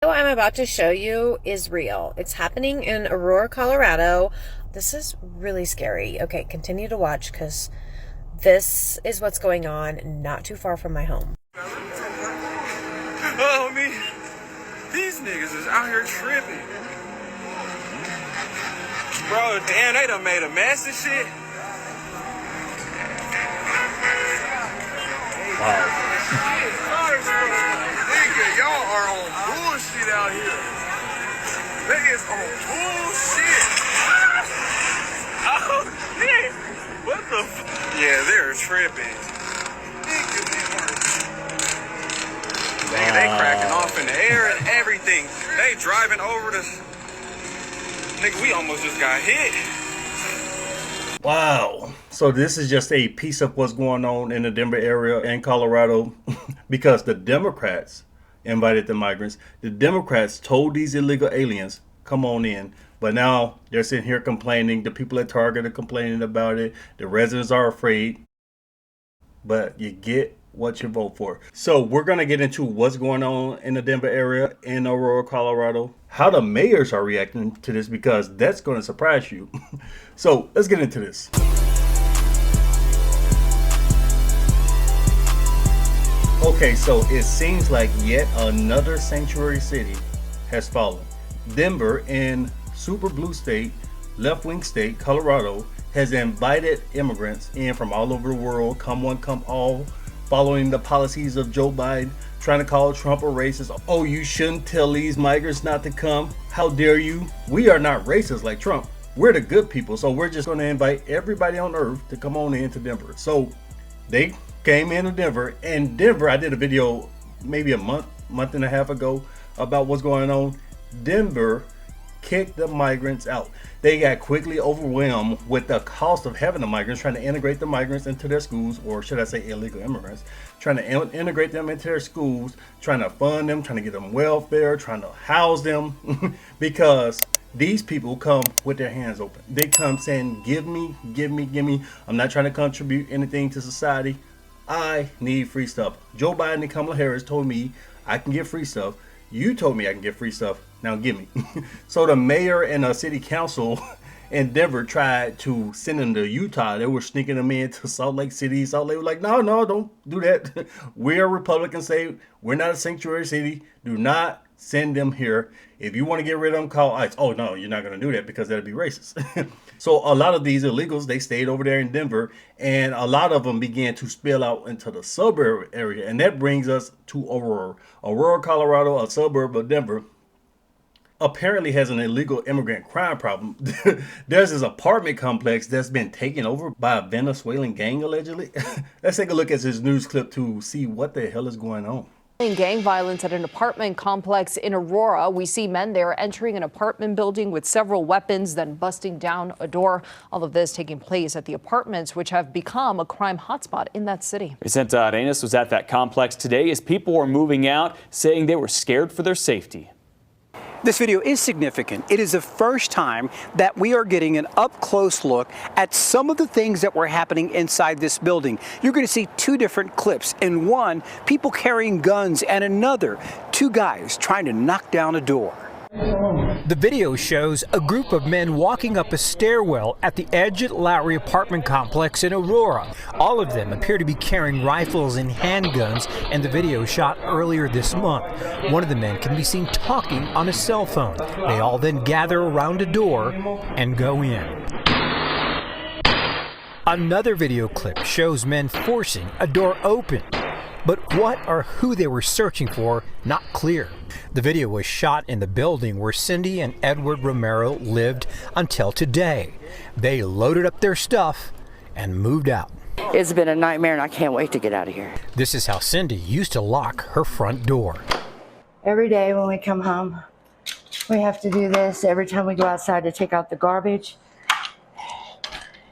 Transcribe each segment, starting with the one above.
What I'm about to show you is real. It's happening in Aurora, Colorado. This is really scary. Okay, continue to watch because this is what's going on not too far from my home. Oh, me. These niggas is out here tripping. Bro, damn, they done made a mess of shit. Wow. Nigga, y'all are on bullshit out here. They is on bullshit. Oh, shit. What the Yeah, they're tripping. Nigga, they cracking off in the air and everything. They driving over the... Nigga, we almost just got hit. Wow. So this is just a piece of what's going on in the Denver area and Colorado because the Democrats invited the migrants. The Democrats told these illegal aliens, come on in. But now they're sitting here complaining. The people at Target are complaining about it. The residents are afraid. But you get what you vote for. So we're going to get into what's going on in the Denver area in Aurora, Colorado. How the mayors are reacting to this because that's going to surprise you. So let's get into this. Okay, so it seems like yet another sanctuary city has fallen. Denver in super blue state, left-wing state, Colorado, has invited immigrants in from all over the world, come one, come all, following the policies of Joe Biden, trying to call Trump a racist. Oh, you shouldn't tell these migrants not to come. How dare you? We are not racist like Trump. We're the good people, so we're just going to invite everybody on earth to come on into Denver. So they came into Denver, and Denver, I did a video maybe a month and a half ago about what's going on. Denver kicked the migrants out. They got quickly overwhelmed with the cost of having the migrants, trying to integrate the migrants into their schools, or should I say illegal immigrants, trying to integrate them into their schools, trying to fund them, trying to get them welfare, trying to house them, because these people come with their hands open. They come saying, give me, give me, give me. I'm not trying to contribute anything to society. I need free stuff. Joe Biden and Kamala Harris told me I can get free stuff. You told me I can get free stuff. Now give me. So the mayor and the city council in Denver tried to send them to Utah. They were sneaking them into Salt Lake City. Salt Lake was like, no, don't do that. We're Republicans, say we're not a sanctuary city. Do not send them here. If you want to get rid of them, call ICE. Oh, no, you're not going to do that because that'd be racist. So a lot of these illegals, they stayed over there in Denver, and a lot of them began to spill out into the suburb area. And that brings us to Aurora. Aurora, Colorado, a suburb of Denver, apparently has an illegal immigrant crime problem. There's this apartment complex that's been taken over by a Venezuelan gang, allegedly. Let's take a look at this news clip to see what the hell is going on. Gang violence at an apartment complex in Aurora. We see men there entering an apartment building with several weapons, then busting down a door. All of this taking place at the apartments, which have become a crime hotspot in that city. Vicenta Arenas was at that complex today as people were moving out, saying they were scared for their safety. This video is significant. It is the first time that we are getting an up-close look at some of the things that were happening inside this building. You're going to see two different clips. In one, people carrying guns, and another, two guys trying to knock down a door. The video shows a group of men walking up a stairwell at the Edge at Lowry apartment complex in Aurora. All of them appear to be carrying rifles and handguns, and the video shot earlier this month. One of the men can be seen talking on a cell phone. They all then gather around a door and go in. Another video clip shows men forcing a door open. But what or who they were searching for, not clear. The video was shot in the building where Cindy and Edward Romero lived until today. They loaded up their stuff and moved out. It's been a nightmare and I can't wait to get out of here. This is how Cindy used to lock her front door. Every day when we come home, we have to do this. Every time we go outside to take out the garbage,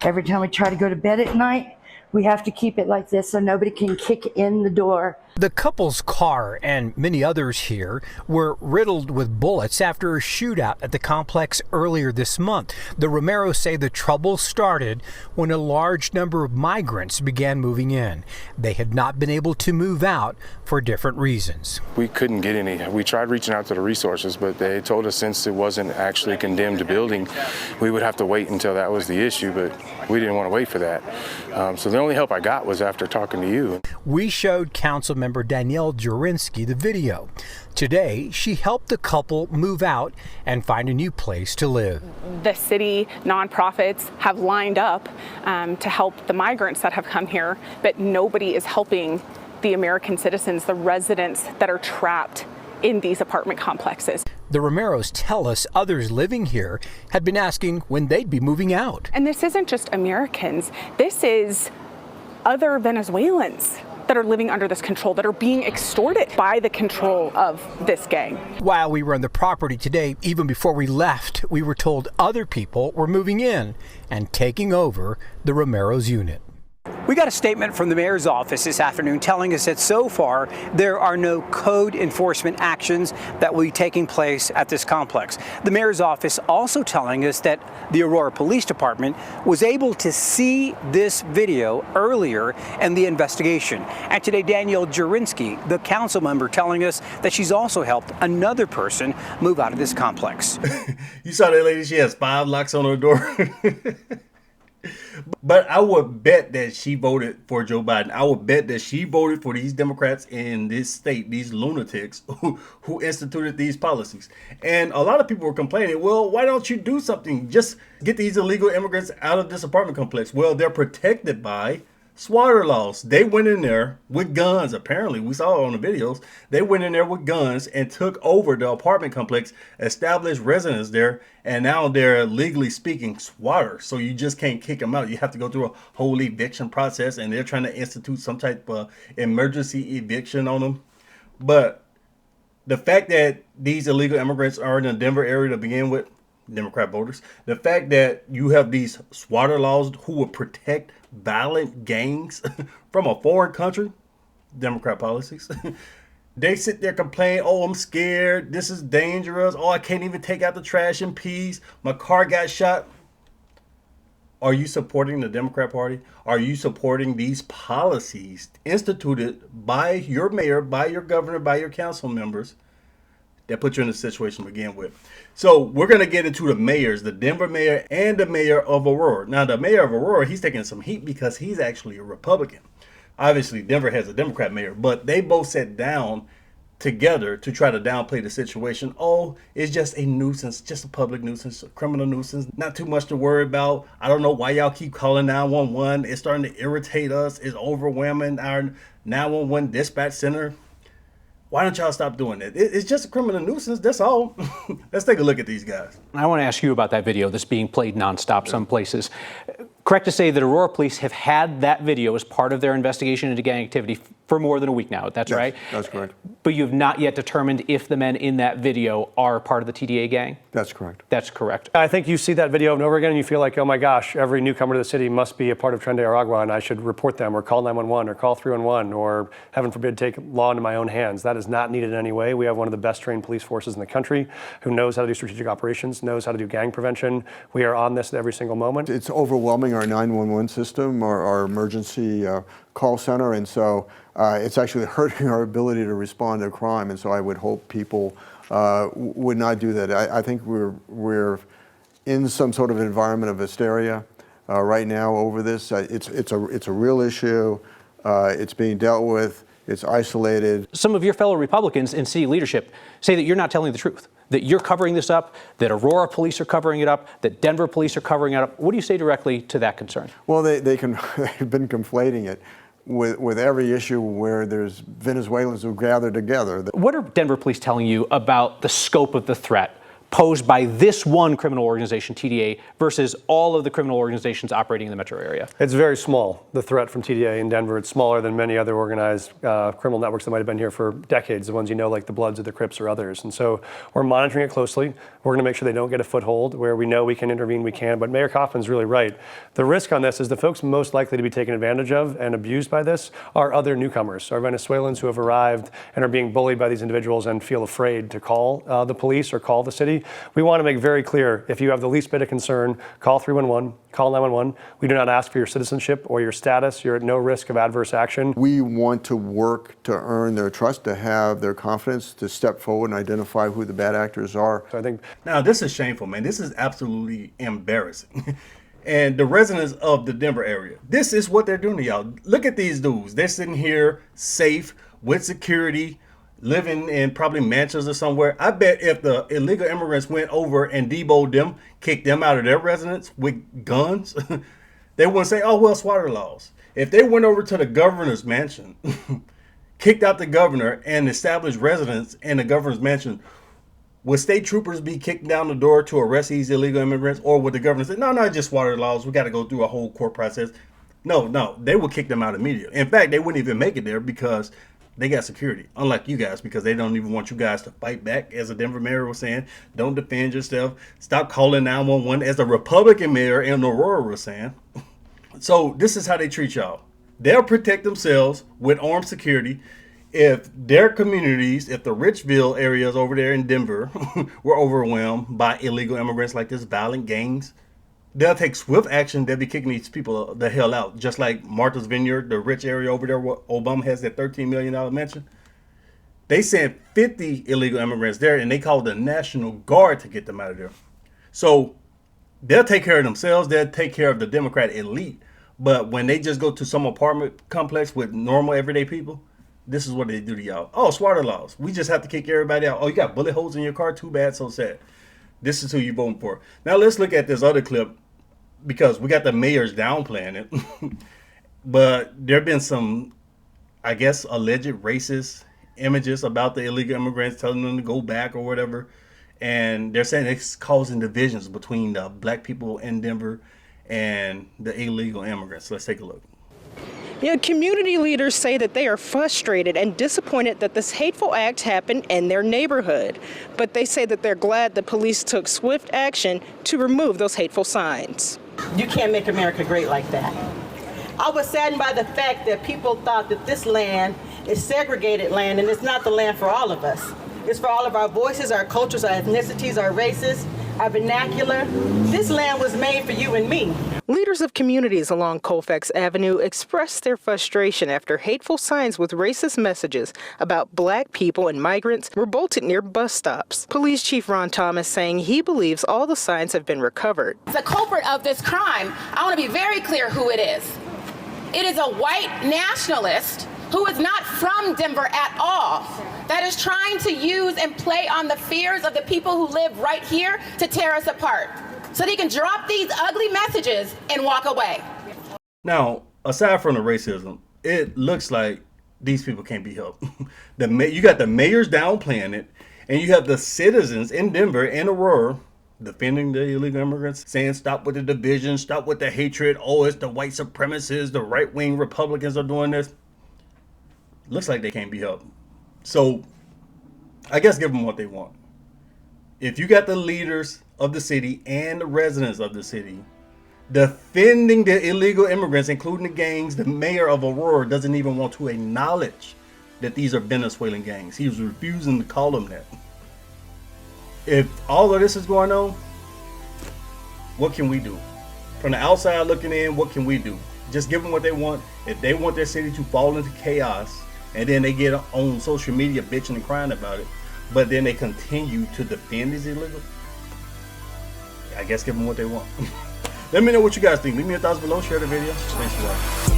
every time we try to go to bed at night, we have to keep it like this so nobody can kick in the door. The couple's car and many others here were riddled with bullets after a shootout at the complex earlier this month. The Romeros say the trouble started when a large number of migrants began moving in. They had not been able to move out for different reasons. We couldn't get any. We tried reaching out to the resources, but they told us since it wasn't actually a condemned building, we would have to wait until that was the issue, but we didn't want to wait for that. So the only help I got was after talking to you. We showed Councilmember Danielle Jurinsky the video. Today, she helped the couple move out and find a new place to live. The city nonprofits have lined up to help the migrants that have come here, but nobody is helping the American citizens, the residents that are trapped in these apartment complexes. The Romeros tell us others living here had been asking when they'd be moving out. And this isn't just Americans, this is other Venezuelans that are living under this control, that are being extorted by the control of this gang. While we were on the property today, even before we left, we were told other people were moving in and taking over the Romeros unit. We got a statement from the mayor's office this afternoon telling us that so far there are no code enforcement actions that will be taking place at this complex. The mayor's office also telling us that the Aurora Police Department was able to see this video earlier in the investigation. And today, Danielle Jurinsky, the council member, telling us that she's also helped another person move out of this complex. You saw that lady? She has 5 locks on her door. But I would bet that she voted for Joe Biden. I would bet that she voted for these Democrats in this state, these lunatics who instituted these policies. And a lot of people were complaining, well, why don't you do something? Just get these illegal immigrants out of this apartment complex. Well, they're protected by swatter laws. They went in there with guns. Apparently, we saw it on the videos. They went in there with guns and took over the apartment complex, established residents there, and now they're legally speaking swatters. So you just can't kick them out. You have to go through a whole eviction process, and they're trying to institute some type of emergency eviction on them. But the fact that these illegal immigrants are in the Denver area to begin with, Democrat voters, the fact that you have these swatter laws who will protect violent gangs from a foreign country, Democrat policies. They sit there complain, oh, I'm scared, this is dangerous, oh, I can't even take out the trash in peace, my car got shot. Are you supporting the Democrat Party? Are you supporting these policies instituted by your mayor, by your governor, by your council members that put you in the situation to begin with? So we're going to get into the mayors, the Denver mayor and the mayor of Aurora. Now, the mayor of Aurora, he's taking some heat because he's actually a Republican. Obviously, Denver has a Democrat mayor, but they both sat down together to try to downplay the situation. Oh, it's just a nuisance, just a public nuisance, a criminal nuisance, not too much to worry about. I don't know why y'all keep calling 911. It's starting to irritate us. It's overwhelming our 911 dispatch center. Why don't y'all stop doing it? It's just a criminal nuisance, that's all. Let's take a look at these guys. I want to ask you about that video that's being played nonstop some places. Correct to say that Aurora police have had that video as part of their investigation into gang activity for more than a week now, that's right? That's correct. But you have not yet determined if the men in that video are part of the TDA gang? That's correct. That's correct. I think you see that video over and over again and you feel like, oh my gosh, every newcomer to the city must be a part of Tren de Aragua and I should report them or call 911 or call 311 or, heaven forbid, take law into my own hands. That is not needed in any way. We have one of the best trained police forces in the country who knows how to do strategic operations, knows how to do gang prevention. We are on this at every single moment. It's overwhelming our 911 system, our emergency call center, and so it's actually hurting our ability to respond to crime, and so I would hope people would not do that. I think we're in some sort of environment of hysteria right now over this. It's a real issue. It's being dealt with. It's isolated. Some of your fellow Republicans in city leadership say that you're not telling the truth, that you're covering this up, that Aurora police are covering it up, that Denver police are covering it up. What do you say directly to that concern? Well, they've been conflating it with every issue where there's Venezuelans who gather together. What are Denver police telling you about the scope of the threat posed by this one criminal organization, TDA, versus all of the criminal organizations operating in the metro area? It's very small, the threat from TDA in Denver. It's smaller than many other organized criminal networks that might have been here for decades, the ones you know, like the Bloods or the Crips or others. And so we're monitoring it closely. We're going to make sure they don't get a foothold. Where we know we can intervene, we can. But Mayor Kaufman's really right. The risk on this is the folks most likely to be taken advantage of and abused by this are other newcomers, are Venezuelans who have arrived and are being bullied by these individuals and feel afraid to call the police or call the city. We want to make very clear, if you have the least bit of concern, call 311, call 911. We do not ask for your citizenship or your status. You're at no risk of adverse action. We want to work to earn their trust, to have their confidence, to step forward and identify who the bad actors are. So I think now this is shameful, man. This is absolutely embarrassing. And the residents of the Denver area, this is what they're doing to y'all. Look at these dudes. They're sitting here safe with security, living in probably mansions or somewhere. I bet if the illegal immigrants went over and deboed them, kicked them out of their residence with guns, they wouldn't say, oh, well, swatter laws. If they went over to the governor's mansion, kicked out the governor and established residence in the governor's mansion, would state troopers be kicking down the door to arrest these illegal immigrants? Or would the governor say, no, just swatter laws. We got to go through a whole court process. No, they would kick them out immediately. In fact, they wouldn't even make it there because they got security, unlike you guys, because they don't even want you guys to fight back. As the Denver mayor was saying, don't defend yourself. Stop calling 911, as the Republican mayor in Aurora was saying. So this is how they treat y'all. They'll protect themselves with armed security. If their communities, if the Richville areas over there in Denver were overwhelmed by illegal immigrants like this, violent gangs, they'll take swift action. They'll be kicking these people the hell out. Just like Martha's Vineyard, the rich area over there where Obama has that $13 million mansion. They sent 50 illegal immigrants there and they called the National Guard to get them out of there. So they'll take care of themselves. They'll take care of the Democrat elite. But when they just go to some apartment complex with normal everyday people, this is what they do to y'all. Oh, swatter laws. We just have to kick everybody out. Oh, you got bullet holes in your car? Too bad, so sad. This is who you're voting for. Now let's look at this other clip, because we got the mayors downplaying it. But there have been some, I guess, alleged racist images about the illegal immigrants, telling them to go back or whatever. And they're saying it's causing divisions between the black people in Denver and the illegal immigrants. Let's take a look. You know, community leaders say that they are frustrated and disappointed that this hateful act happened in their neighborhood. But they say that they're glad the police took swift action to remove those hateful signs. You can't make America great like that. I was saddened by the fact that people thought that this land is segregated land, and it's not the land for all of us. It's for all of our voices, our cultures, our ethnicities, our races, our vernacular. This land was made for you and me. Leaders of communities along Colfax Avenue expressed their frustration after hateful signs with racist messages about black people and migrants were bolted near bus stops. Police Chief Ron Thomas saying he believes all the signs have been recovered. The culprit of this crime, I want to be very clear who it is. It is a white nationalist who is not from Denver at all, that is trying to use and play on the fears of the people who live right here to tear us apart, so they can drop these ugly messages and walk away. Now, aside from the racism, it looks like these people can't be helped. You got the mayors downplaying it, and you have the citizens in Denver and Aurora defending the illegal immigrants, saying stop with the division, stop with the hatred. Oh, it's the white supremacists, the right-wing Republicans are doing this. Looks like they can't be helped. So I guess give them what they want. If you got the leaders of the city and the residents of the city defending the illegal immigrants, including the gangs, the mayor of Aurora doesn't even want to acknowledge that these are Venezuelan gangs. He was refusing to call them that. If all of this is going on, what can we do? From the outside looking in, what can we do? Just give them what they want. If they want their city to fall into chaos, and then they get on social media bitching and crying about it, but then they continue to defend these illegals, I guess give them what they want. Let me know what you guys think. Leave me your thoughts below. Share the video. Thanks for watching.